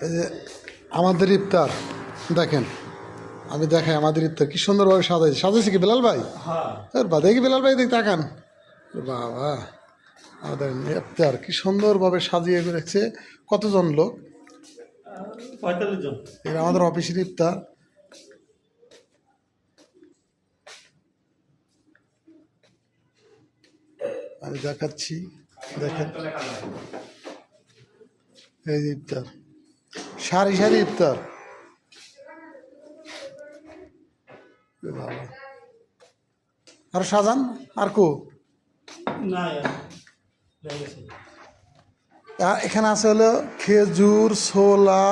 এই যে আমাদের ইফতার দেখেন, আমি দেখাই আমাদের ইফতার কি সুন্দরভাবে সাজাইছে কি বেলাল ভাই? বা দেখি বেলাল ভাই দেখি তাকান, বাবা আমাদের ইফতার কি সুন্দরভাবে সাজিয়ে রেখেছে। কতজন লোক? 45 জন। এটা আমাদের অফিসের ইফতার। আমি দেখাচ্ছি, দেখেন এই যে ইফতার, সারি সারি ইফতার। আর সাজান আর কো না এখানে আছে হলো খেজুর, ছোলা,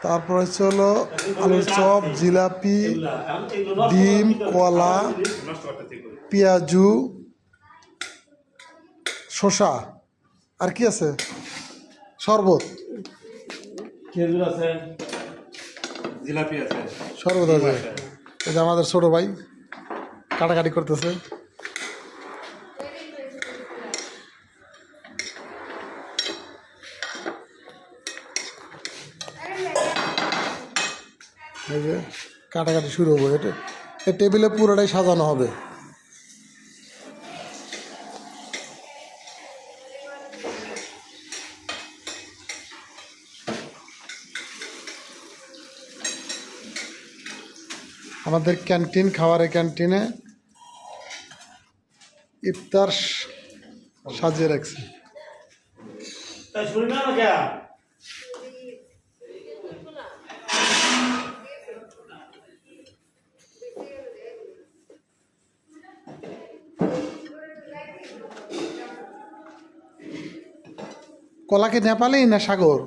তারপর হচ্ছে হলো আলুর চপ, জিলাপি, ডিম, কলা, পেঁয়াজু, শসা, আর কি আছে, শরবত, খেজুর আছে, জিলাপি আছে, শরবত আছে। এই যে আমাদের ছোট ভাই কাটাকাটি করতেছে। এই যে কাটাকাটি শুরু হবে, এটা এই টেবিলে পুরোটাই সাজানো হবে। আমাদের ক্যান্টিন, খাবারের ক্যান্টিনে ইফতার সাজিয়ে রাখছে। কলা কি নেপালি না সাগর?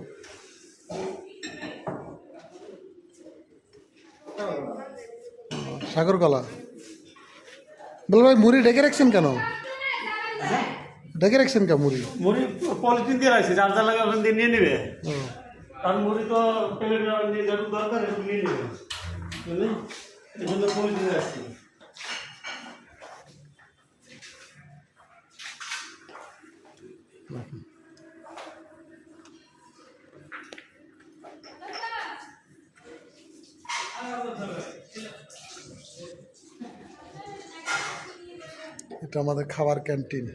সাগর কলা। বল ভাই, মুড়ি ঢেকে রাখছেন কেন? ঢেকে রাখছেন কেন মুড়ি? মুড়ি পলিথিন দিয়ে রাখছি, যার যা লাগে ওখান দিয়ে নিয়ে নেবে। কারণ মুড়ি তো প্যাকেট নিয়ে যাওয়ার দরকার, একটু নিয়ে নেবে, বুঝলি? এই জন্য পলিথিন রাখছি। এটা আমাদের খাবার ক্যান্টিন।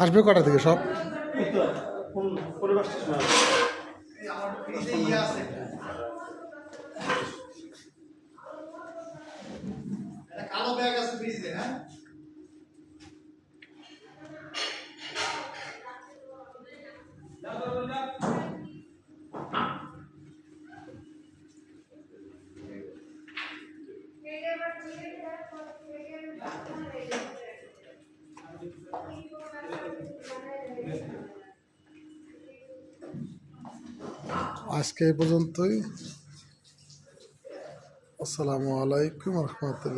আসবে কটা থেকে সব? কালো ব্যাগ আছে ফ্রিজে, হ্যাঁ? আজকে এই পর্যন্তই। আসসালামু আলাইকুম রহমতুল্লাহ।